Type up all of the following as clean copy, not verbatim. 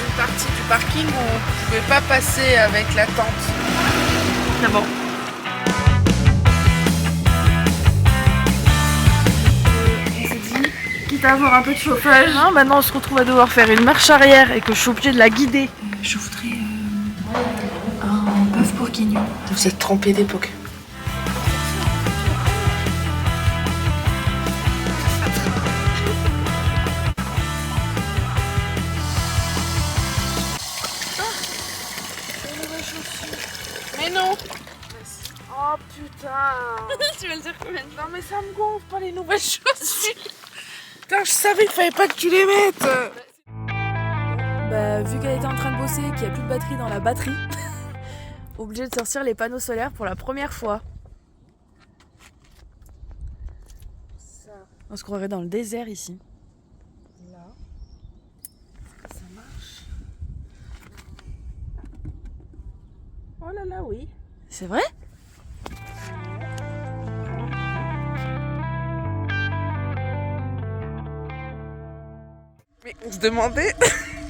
une partie du parking où on ne pouvait pas passer avec la tente. C'est bon. On s'est dit, quitte à avoir un peu de chauffage, hein, maintenant on se retrouve à devoir faire une marche arrière et que je suis obligée de la guider. Je voudrais un bœuf bourguignon. Vous êtes trompé d'époque. Mais non. Oh putain. Tu vas le dire combien de Non mais ça me gonfle pas les nouvelles chaussures. Putain, je savais qu'il fallait pas que tu les mettes. Bah, vu qu'elle était en train de bosser et qu'il n'y a plus de batterie dans la batterie, obligée de sortir les panneaux solaires pour la première fois. Ça, On se croirait dans le désert ici. là, ça marche. Oh là là, oui. C'est vrai? Mais on se demandait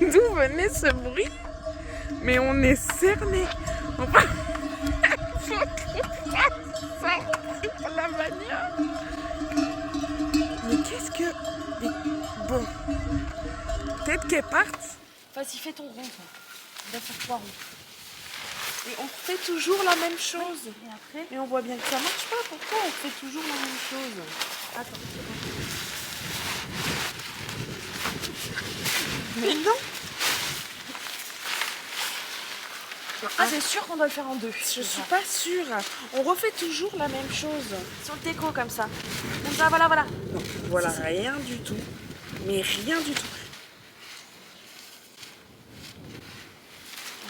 d'où venait ce bruit. Mais on est cerné. Enfin, faut qu'on fasse ça la bagnole. Mais qu'est-ce que... Mais bon, peut-être qu'elle parte. Vas-y, fais ton rond, toi. On va faire 3 ronds. Et on fait toujours la même chose. Et après? Mais on voit bien que ça marche pas. Pourquoi on fait toujours la même chose? Attends, c'est bon. Mais non. Ah, c'est sûr qu'on doit le faire en 2. Je suis pas sûre. On refait toujours la même chose. Sur le déco, comme ça. Comme ça, voilà, voilà. Non, voilà, rien du tout. Mais rien du tout.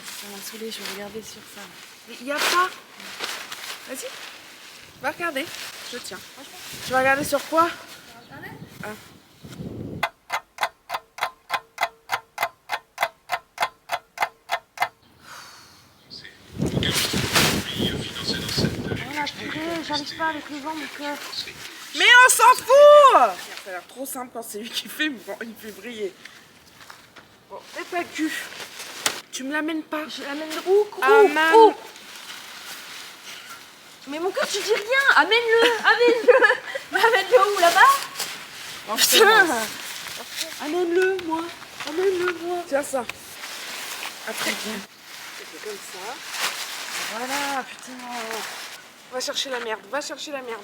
Ça m'a saoulée, je vais regarder sur ça. Mais il n'y a pas. Vas-y. Va regarder. Je tiens. Tu vas regarder sur quoi? Ah. Voilà, purée, j'arrive pas avec le vent, mon cœur. Mais on s'en fout. Ça a l'air trop simple quand c'est lui qui fait, mais bon, il fait briller. Bon, fais pas le cul. Tu me l'amènes pas. Je l'amène où? Amène. Où? Mais mon cœur, tu dis rien. Amène-le, amène-le. Mais amène-le où, là-bas? Oh, Putain. Amène-le, moi. Amène-le, moi. Tiens ça. Après, viens. C'est comme ça. Voilà, putain. Va chercher la merde, va chercher la merde.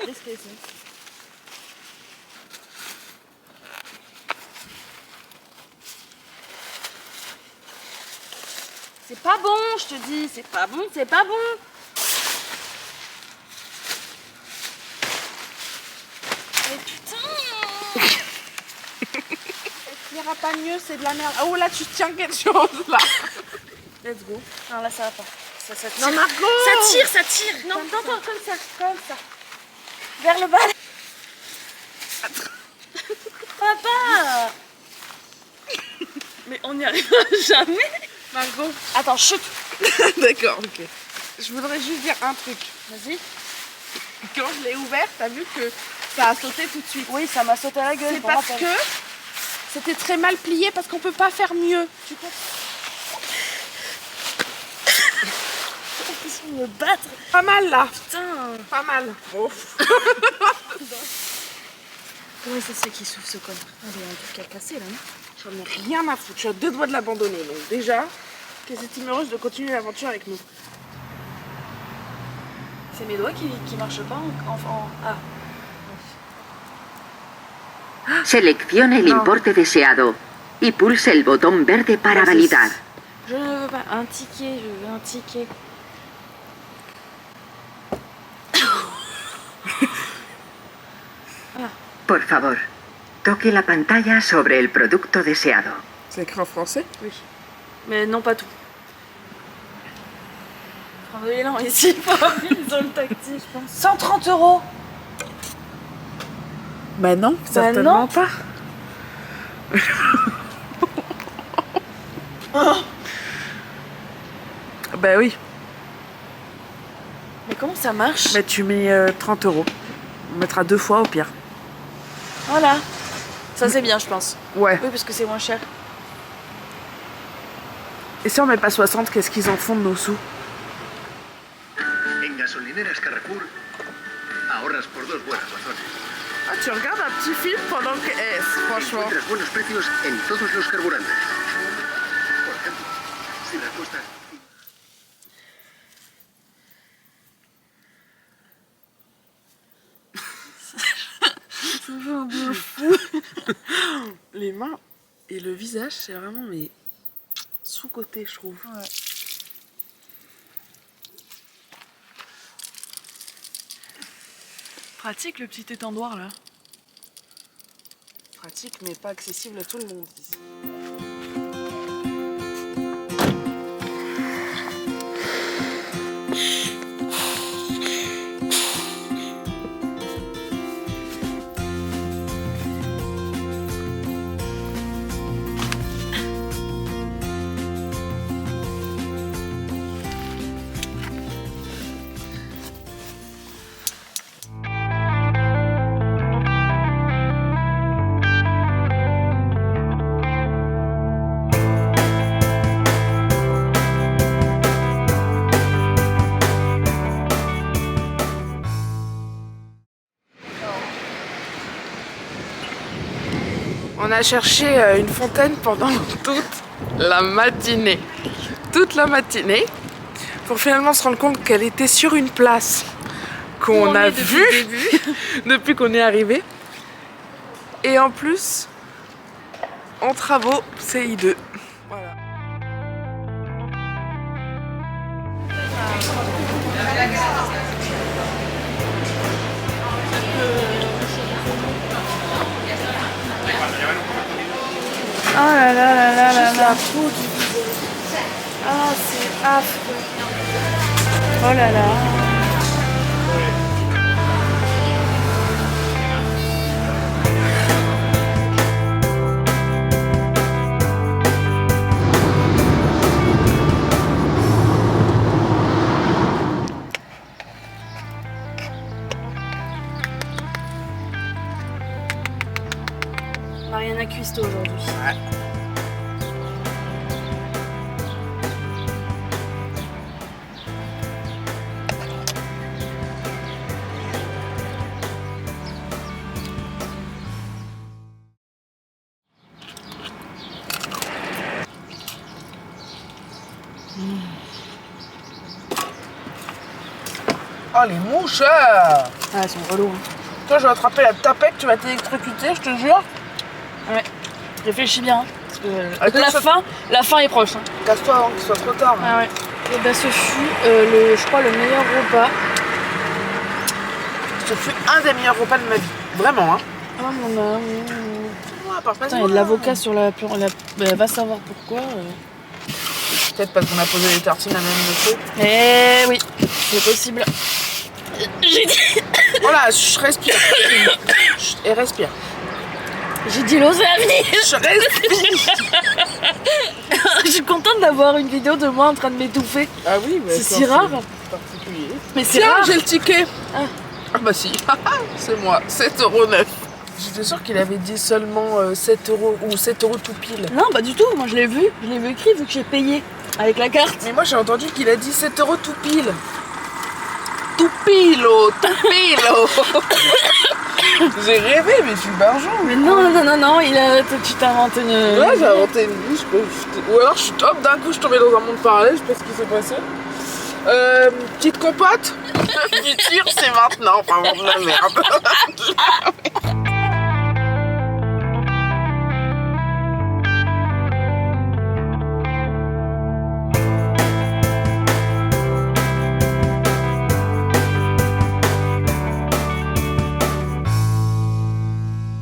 Laisse-les, ça. C'est pas bon, je te dis. C'est pas bon, c'est pas bon. Mais putain. Est-ce qu'il ira pas mieux, c'est de la merde. Oh là, tu tiens quelque chose là. Let's go. Non, là, ça va pas. Ça tire. Non, Margot. Ça tire, ça tire. Non, non, non, comme ça, comme ça. Vers le bas. Papa. Mais on n'y arrivera jamais. Margot. Attends, chute. D'accord, ok. Je voudrais juste dire un truc. Vas-y. Quand je l'ai ouvert, t'as vu que ça a sauté tout de suite. Oui, ça m'a sauté à la gueule. C'est bon, parce rappel. que c'était très mal plié parce qu'on peut pas faire mieux. Tu comprends? Ils vont me battre. Pas mal là. Putain. Pas mal. Ouf. Comment ça se fait qu'il souffle ce con? Ah, il y a un truc à casser là, non? J'en ai rien à foutre. Je suis à 2 doigts de l'abandonner. Donc déjà, que c'est heureuse de continuer l'aventure avec nous. C'est mes doigts qui marchent pas Ah. Seleccione el importe deseado y pulse el botón verde para validar. Je ne veux pas un ticket, je veux un ticket. Por favor, toque la pantalla sobre el producto deseado. C'est écrit en français? Oui. Mais non, pas tout. Prendre l'élan ici pour ils ont le tactile, je pense. 130 €. Bah non, certainement non. pas. Bah oui. Mais comment ça marche? Bah tu mets 30 €. On mettra 2 fois au pire. Voilà. Ça c'est bien, je pense. Ouais. Oui, parce que c'est moins cher. Et si on met pas 60, qu'est-ce qu'ils en font de nos sous? En gasolineras Carrefour ahorras por dos buenas razones. Ah, tu regardes un petit film pendant que... franchement. Encuentras buenos precios en todos los carburantes. Por ejemplo, si la cuesta... Les mains et le visage, c'est vraiment mais sous-côté, je trouve. Ouais. Pratique le petit étendoir là. Pratique, mais pas accessible à tout le monde ici. On a cherché une fontaine pendant toute la matinée. Toute la matinée. Pour finalement se rendre compte qu'elle était sur une place qu'on a vue depuis qu'on est arrivé. Et en plus, en travaux CI2. Voilà. Oh là là là là là là. Ah, c'est affreux. Oh là là. Mariana Cuisto aujourd'hui. Ouais. Oh les mouches! Ah, elles sont relous. Hein. Toi, je vais attraper la tapette, tu vas t'électrocuter, je te jure. Ouais. Réfléchis bien. Hein, parce que Attends, la fin est proche. Hein. Casse-toi avant qu'il soit trop tard. Ah ouais. Et bah ce fut, je crois, le meilleur repas. Ce fut un des meilleurs repas de ma vie. Vraiment, hein. Ah mon âme. Putain, il y a de l'avocat sur la... Bah, va savoir pourquoi. Peut-être parce qu'on a posé les tartines à même le feu. Eh oui, c'est possible. J'ai dit... Voilà, je respire. Et respire. J'ai dit l'oser à venir. Je respire. Je suis contente d'avoir une vidéo de moi en train de m'étouffer. Ah oui, mais c'est si rare. Particulier. Mais c'est Tiens, rare. j'ai le ticket. Ah bah si, c'est moi, 7,09 €. J'étais sûre qu'il avait dit seulement 7 € ou 7 € tout pile. Non, pas du tout, moi je l'ai vu écrit vu que j'ai payé avec la carte. Mais moi j'ai entendu qu'il a dit 7 € tout pile. Tout pilo, tout pilo. J'ai rêvé, mais je suis barjot. Mais non, tu t'as inventé une... Ouais, j'ai inventé une vie, ou alors hop, d'un coup je suis tombée dans un monde parallèle, je sais pas ce qui s'est passé. Petite compote. Le futur c'est maintenant, enfin bon, de la merde.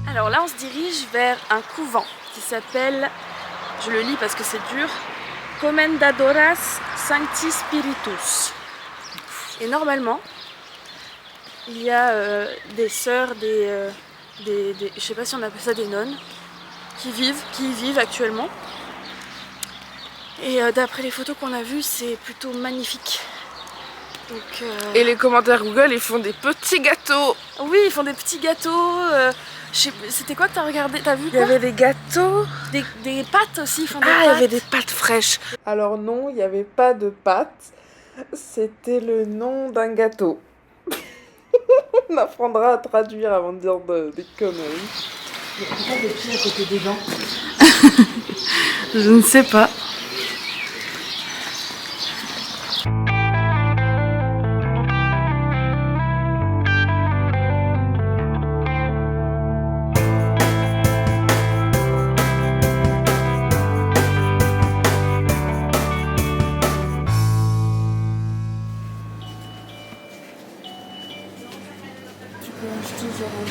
Alors là on se dirige vers un couvent qui s'appelle, je le lis parce que c'est dur, Comendadoras Sancti Spiritus. Et normalement, il y a des sœurs, je sais pas si on appelle ça des nonnes, qui y vivent actuellement. Et d'après les photos qu'on a vues, c'est plutôt magnifique. Donc, Et les commentaires Google, ils font des petits gâteaux. oui, ils font des petits gâteaux, C'était quoi que t'as regardé? T'as vu Il y quoi? avait des gâteaux. Des pâtes aussi, ils font des Ah, il y pâtes. avait des pâtes fraîches. Alors non, il n'y avait pas de pâtes. C'était le nom d'un gâteau. On apprendra à traduire avant de dire des conneries. Pourquoi des pieds à côté des dents? Je ne sais pas.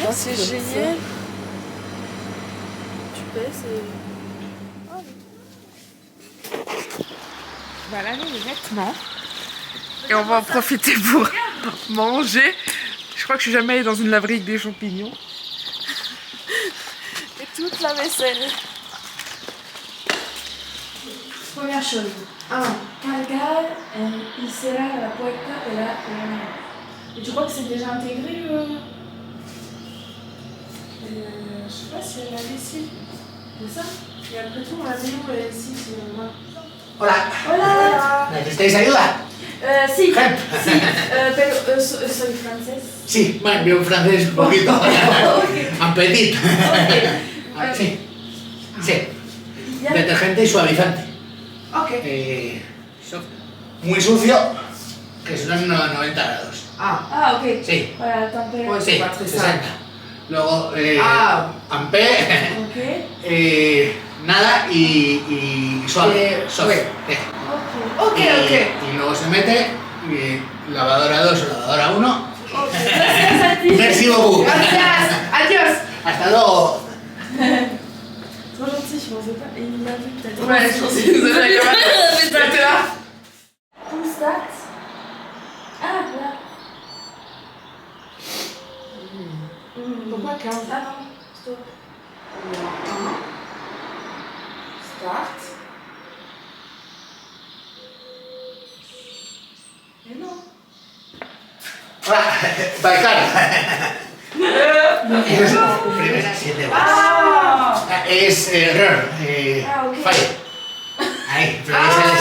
Ah, C'est génial. Tu pèses et... Voilà les vêtements. Et on va en profiter pour manger. Je crois que je suis jamais allée dans une laverie avec des champignons. Et toute la vaisselle. Première chose. 1. Cargar y cerrar la puerta de la bañera. Et tu crois que c'est déjà intégré je sais pas si elle a ici. C'est ça? Et après tout, on la met où ici si on va. Hola. Hola. ¿Necesitáis ayuda? Sí. Help. Sí. Pero soy francés. Sí, bueno, yo un francés un poquito. Un petit. Ah, sí. Sí. Ya. Detergente y suavizante. Ok. Muy sucio, que son 90 grados. Ah, ok. Sí. Para la temperatura. Pues Sí, pas très 60. Luego, ampé, Ok. nada y suave. Suave. Ok. Y luego se mete lavadora 2 o lavadora 1. Gracias a ti. Merci beaucoup. Gracias. Adiós. Hasta luego. Trop gentil, je pensais pas. Et il l'a vu peut-être. Ouais, je pensais que vous allez Mais t'es là. Full start. Ah, là. Pourquoi 15? Ah non, stop. Start. Mais non. Hola, Baikal. Primera 7 watts. Es error. Ok. Fallo. Ahí, progresa de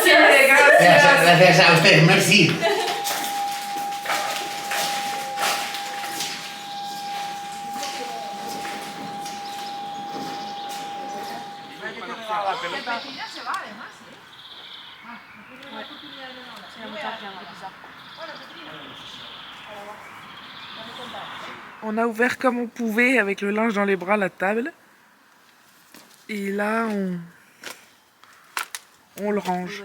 7. Gracias. Gracias a usted, merci. On a ouvert comme on pouvait avec le linge dans les bras la table. Et là, on le range.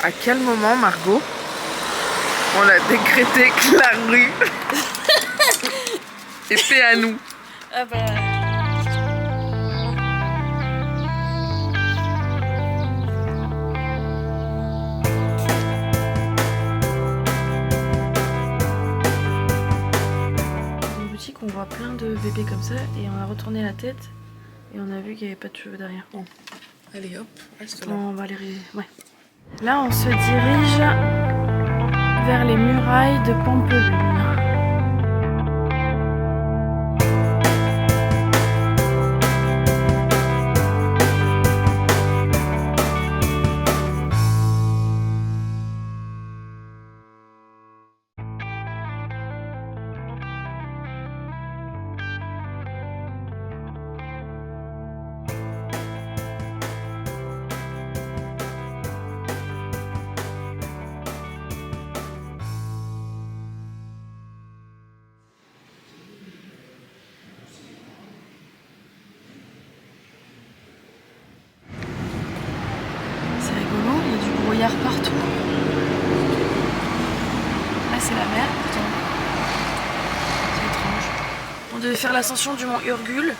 À quel moment, Margot, on a décrété que la rue était à nous? Ah bah... Dans une boutique, on voit plein de bébés comme ça et on a retourné la tête et on a vu qu'il n'y avait pas de cheveux derrière. Bon, Allez hop, reste là. on va les... Ouais. Là, on se dirige vers les murailles de Pampelune. C'est rigolo, il y a du brouillard partout. Là, c'est la mer, pourtant. C'est étrange. On devait faire l'ascension du mont Urgule,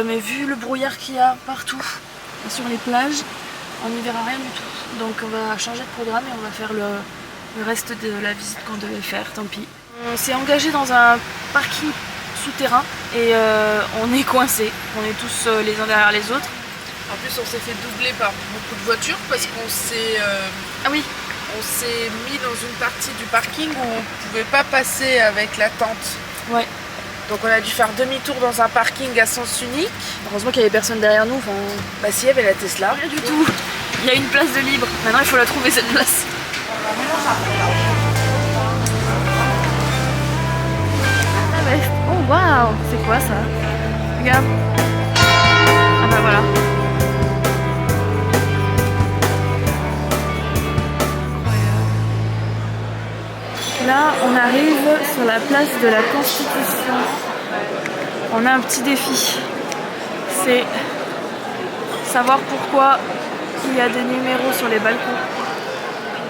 mais vu le brouillard qu'il y a partout, sur les plages, on n'y verra rien du tout. Donc on va changer de programme et on va faire le reste de la visite qu'on devait faire, tant pis. On s'est engagé dans un parking souterrain et on est coincés. On est tous les uns derrière les autres. En plus, on s'est fait doubler par beaucoup de voitures parce qu'on s'est Ah oui, on s'est mis dans une partie du parking où on ne pouvait pas passer avec la tente. Ouais. Donc on a dû faire demi-tour dans un parking à sens unique. Heureusement qu'il y avait personne derrière nous. Enfin, Bah si, il y avait la Tesla. rien du tout. Il y a une place de libre. Maintenant, il faut la trouver cette place. Ah ouais. Oh waouh, c'est quoi ça? Regarde. Ah bah voilà. Là, on arrive sur la place de la Constitution. On a un petit défi. C'est savoir pourquoi il y a des numéros sur les balcons.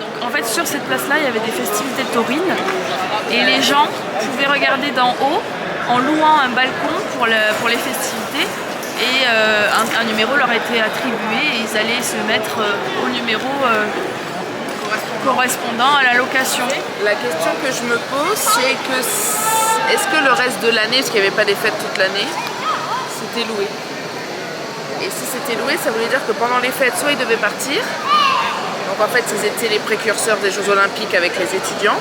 Donc, en fait, sur cette place-là, il y avait des festivités taurines. Et les gens pouvaient regarder d'en haut en louant un balcon pour les festivités. Et un numéro leur était attribué et ils allaient se mettre au numéro correspondant à la location. La question que je me pose, c'est que est-ce que le reste de l'année, parce qu'il n'y avait pas des fêtes toute l'année, c'était loué? Et si c'était loué, ça voulait dire que pendant les fêtes, soit ils devaient partir, donc en fait ils étaient les précurseurs des Jeux Olympiques avec les étudiants,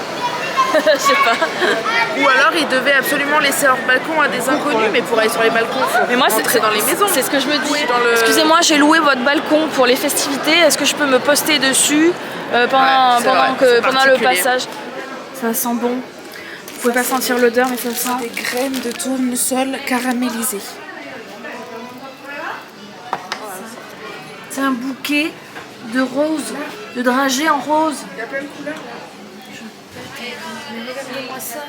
Je sais pas. ou alors ils devaient absolument laisser leur balcon à des inconnus, mais pour aller sur les balcons, il faut Mais moi, rentrer dans les maisons. C'est ce que je me dis. Oui, dans le- Excusez-moi, j'ai loué votre balcon pour les festivités. Est-ce que je peux me poster dessus pendant c'est vrai, c'est le particulier. passage? Ça sent bon. Vous pouvez pas sentir l'odeur, mais ça sent. Des graines de tournesol caramélisées. C'est un bouquet de roses, de dragées en rose. Il y a plein de couleurs là. Regardez-moi ça.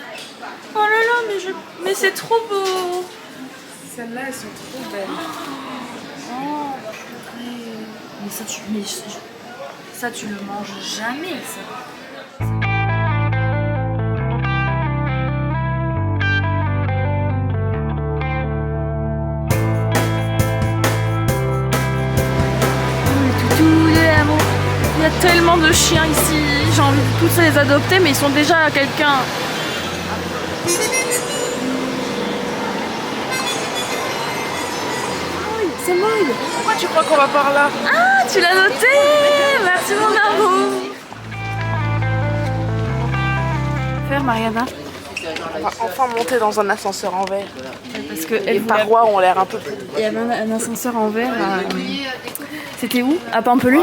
Oh là là, mais c'est trop beau. Celles-là, elles sont trop belles. Oh, purée. Mais ça, tu le manges jamais, ça. Il y a tellement de chiens ici, j'ai envie de tous les adopter, mais ils sont déjà à quelqu'un. C'est moi. Pourquoi tu crois qu'on va par là? Ah, tu l'as noté. Merci mon amour. Faire Mariana. On va enfin monter dans un ascenseur en verre. Parce que Les parois ont l'air un peu plus. il y avait un ascenseur en verre. C'était où? À Pampelune.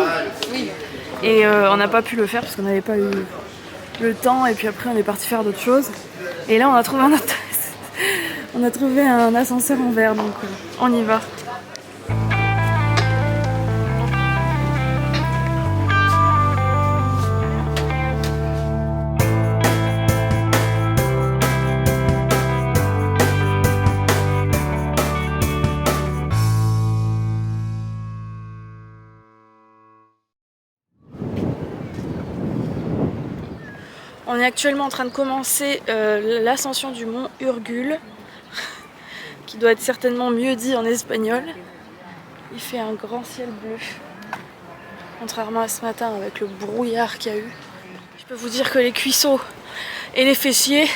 Oui. Et on n'a pas pu le faire parce qu'on n'avait pas eu le temps. Et puis après, on est parti faire d'autres choses. Et là, on a trouvé on a trouvé un ascenseur en verre, donc on y va. On est actuellement en train de commencer l'ascension du mont Urgule, qui doit être certainement mieux dit en espagnol. Il fait un grand ciel bleu, contrairement à ce matin avec le brouillard qu'il y a eu. Je peux vous dire que les cuisseaux et les fessiers,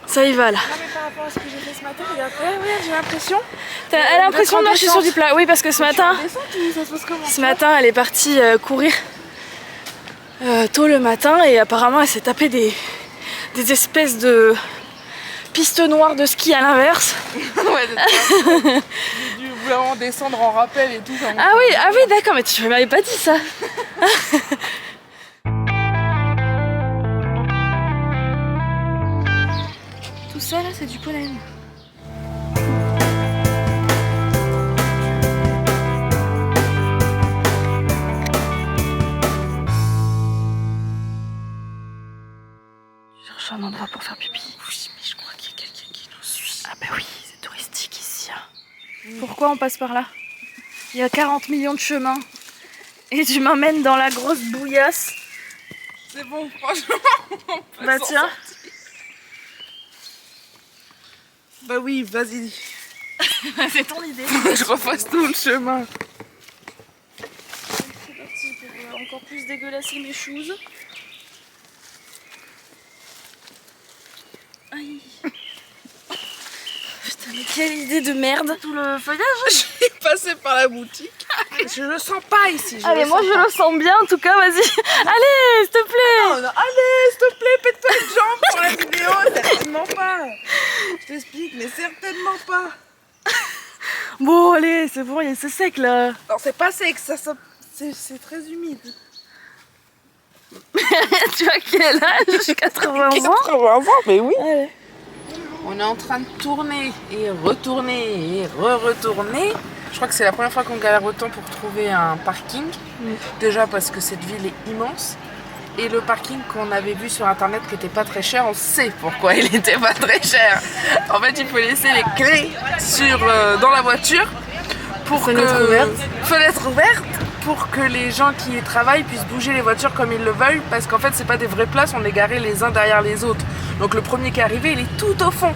ça y va là. Non mais par rapport à ce que j'ai fait ce matin, regarde, j'ai l'impression. Elle a l'impression de marcher sur du plat. Oui, parce que ce matin, elle est partie courir tôt le matin et apparemment elle s'est tapé des espèces de pistes noires de ski à l'inverse. Ouais, j'ai dû vraiment descendre en rappel et tout. Ah oui, d'accord, mais tu m'avais pas dit ça. Tout ça là, c'est du pollen. Un endroit pour faire pipi. Oui, mais je crois qu'il y a quelqu'un qui nous suit. Ah bah oui, c'est touristique ici. Hein. Pourquoi on passe par là? Il y a 40 millions de chemins. Et tu m'emmènes dans la grosse bouillasse. C'est bon, franchement. On peut Bah s'en tiens. sortir. Bah oui, vas-y. C'est ton idée. Je refasse tout le chemin. C'est parti pour encore plus dégueulasser mes choses. Aïe. Putain, mais quelle idée de merde. Tout le feuillage. Je suis passée par la boutique. Je le sens pas ici. Allez, moi je le sens bien en tout cas, vas-y. Allez, s'il te plaît. Non, non, allez, s'il te plaît, pète pas une jambe pour la vidéo. Certainement pas. Je t'explique, mais certainement pas. Bon, allez, c'est bon, c'est sec là. Non, c'est pas sec, c'est très humide. Tu as quel âge? 80 ans? 80 ans, mais oui. Allez. On est en train de tourner et retourner et re-retourner. Je crois que c'est la première fois qu'on galère autant pour trouver un parking. Déjà parce que cette ville est immense. Et le parking qu'on avait vu sur internet qui était pas très cher, on sait pourquoi il était pas très cher. En fait, il faut laisser les clés dans la voiture pour fenêtre ouverte pour que les gens qui y travaillent puissent bouger les voitures comme ils le veulent, parce qu'en fait c'est pas des vraies places, on est garés les uns derrière les autres. Donc le premier qui est arrivé, il est tout au fond.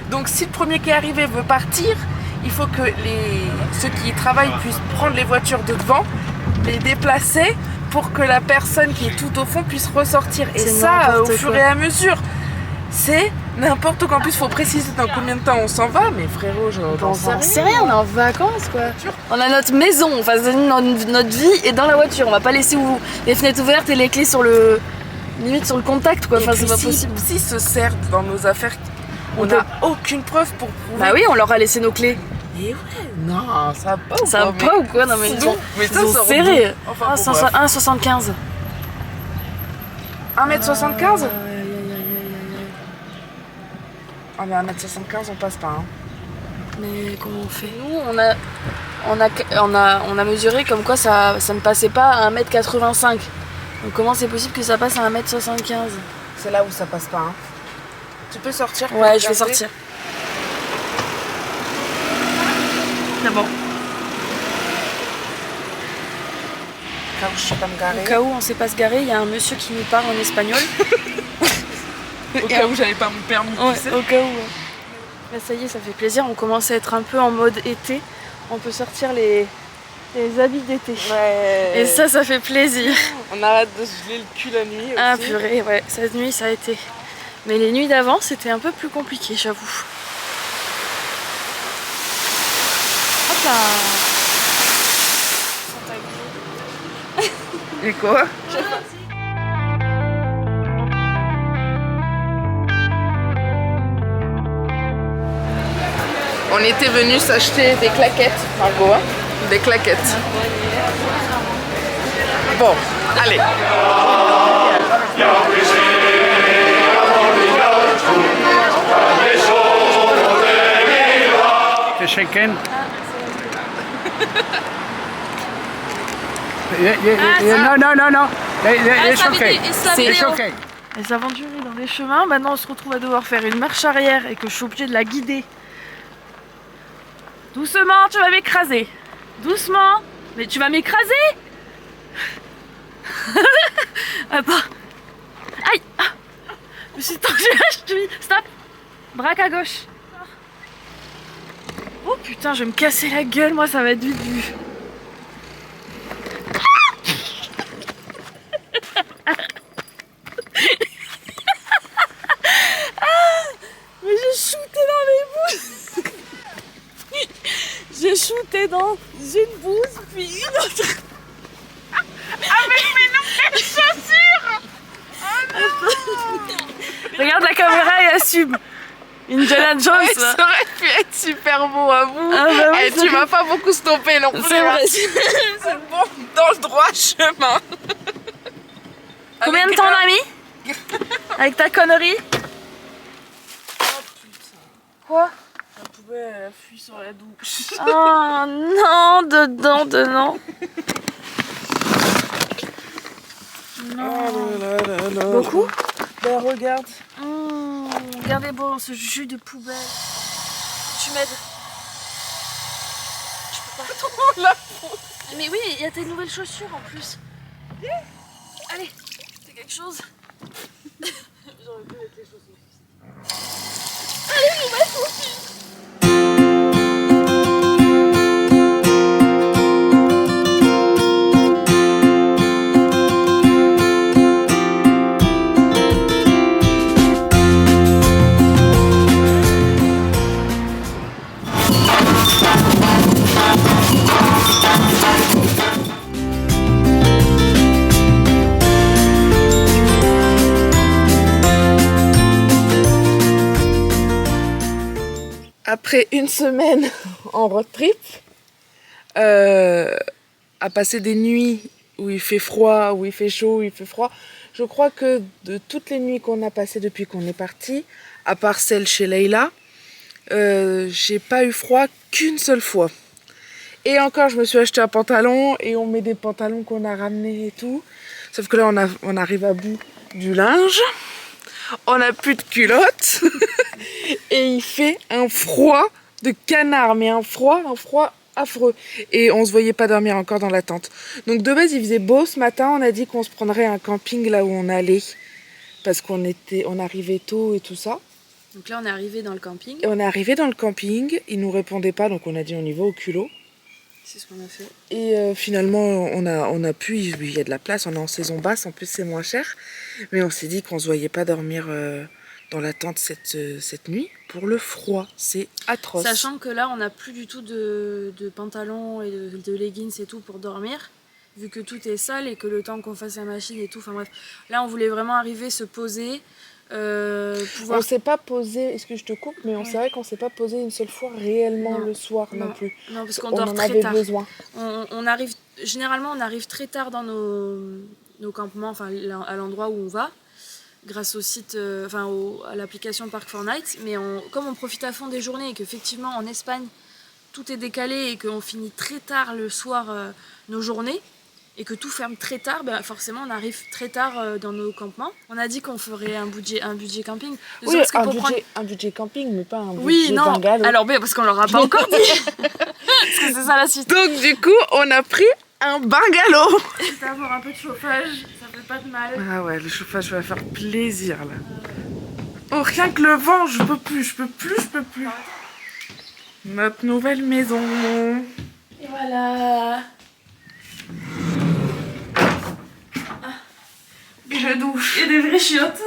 Donc si le premier qui est arrivé veut partir, il faut que ceux qui y travaillent puissent prendre les voitures de devant, les déplacer pour que la personne qui est tout au fond puisse ressortir. Et ça, au fur et à mesure, c'est n'importe quoi. En plus, il faut préciser dans combien de temps on s'en va, mais frérot, j'en sais rien. On est en vacances quoi. On a notre maison, enfin notre vie est dans la voiture. On va pas laisser les fenêtres ouvertes et les clés limite sur le contact quoi. Enfin, c'est pas possible. S'ils se servent dans nos affaires, on n'a aucune preuve pour prouver. Bah oui, on leur a laissé nos clés. Et ouais, non, ça va pas ou ça va pas ou quoi? Non mais ils ont serré. Enfin, 1,75 m. 1m75 Ah mais 1m75 on passe pas hein. Mais comment on fait? Nous on a mesuré comme quoi ça ne passait pas à 1,85 m. Donc comment c'est possible que ça passe à 1,75 m? C'est là où ça passe pas hein. Tu peux sortir? Ouais, je vais sortir. D'abord. Au cas où on sait pas se garer, il y a un monsieur qui nous parle en espagnol. Au cas où j'avais pas mon permis. Ouais, au cas où. Là ça y est, ça fait plaisir, on commence à être un peu en mode été. On peut sortir les habits d'été. Ouais. Et ça fait plaisir. On arrête de se geler le cul la nuit aussi. Ah purée, ouais, cette nuit ça a été. Mais les nuits d'avant c'était un peu plus compliqué, j'avoue. Hop là. Et quoi? On était venus s'acheter des claquettes, Margot, hein? Des claquettes. Bon, allez. The chicken. No. It's okay. It's okay. Les aventuriers dans les chemins, maintenant on se retrouve à devoir faire une marche arrière et que je suis obligée de la guider. Doucement, tu vas m'écraser. Doucement. Mais tu vas m'écraser. Attends. Aïe. Je me suis tendue la cheville. Stop. Braque à gauche. Oh putain, je vais me casser la gueule, moi ça va être vite vu. Mais j'ai shooté dans les bouses. J'ai shooté dans une bouse puis une autre. Avec mes nouvelles chaussures. Regarde la caméra et assume. Indiana Jones. Ouais, ça aurait pu être super beau à vous. Ah bah oui, tu m'as pas beaucoup stoppé non plus. C'est vrai. C'est bon, dans le droit chemin. Combien de temps on a mis avec ta connerie? Oh putain. Quoi? La poubelle elle a fui sur la douche. Oh non, dedans. Non. Beaucoup? Ben regarde. Regardez bon ce jus de poubelle. Tu m'aides? Je peux pas trop la Mais oui, il y a tes nouvelles chaussures en plus. Allez, c'est quelque chose. J'aurais pu mettre les chaussures. Allez, nouvelles chaussures. après une semaine en road trip, à passer des nuits où il fait froid, où il fait chaud, où il fait froid, je crois que de toutes les nuits qu'on a passées depuis qu'on est parti, à part celle chez Leïla, j'ai pas eu froid qu'une seule fois. Et encore, je me suis acheté un pantalon et on met des pantalons qu'on a ramenés et tout. Sauf que là, on arrive à bout du linge. On n'a plus de culottes. Et il fait un froid de canard, mais un froid affreux. Et on se voyait pas dormir encore dans la tente. Donc de base, il faisait beau ce matin. On a dit qu'on se prendrait un camping là où on allait. Parce qu'on arrivait tôt et tout ça. Donc là, on est arrivé dans le camping. Et on est arrivé dans le camping. Il nous répondait pas, donc on a dit on y va au culot. C'est ce qu'on a fait. Et finalement, on a pu, il y a de la place, on est en saison basse, en plus c'est moins cher. Mais on s'est dit qu'on ne se voyait pas dormir dans la tente cette nuit pour le froid. C'est atroce. Sachant que là, on n'a plus du tout de pantalons et de leggings et tout pour dormir, vu que tout est sale et que le temps qu'on fasse la machine et tout, enfin bref. Là, on voulait vraiment arriver, se poser, pouvoir... On s'est pas posé, est-ce que je te coupe, mais c'est vrai qu'on s'est pas posé une seule fois réellement le soir non plus. Non, parce qu'on on dort en très avait tard. besoin. Généralement, on arrive très tard dans nos campements, enfin à l'endroit où on va, grâce au site, à l'application Park4Night. Mais comme on profite à fond des journées et qu'effectivement en Espagne tout est décalé et qu'on finit très tard le soir nos journées, et que tout ferme très tard, forcément on arrive très tard dans nos campements. On a dit qu'on ferait un budget camping. Oui, un budget camping, mais pas un budget bungalow. Alors parce qu'on leur a pas encore dit. Parce que c'est ça la suite. Donc du coup, on a pris un bungalow. C'est avoir un peu de chauffage, ça fait pas de mal. Ah ouais, le chauffage va faire plaisir là. Oh, rien que le vent, je peux plus. Notre nouvelle maison. Et voilà. Et je douche. Et des vraies chiottes.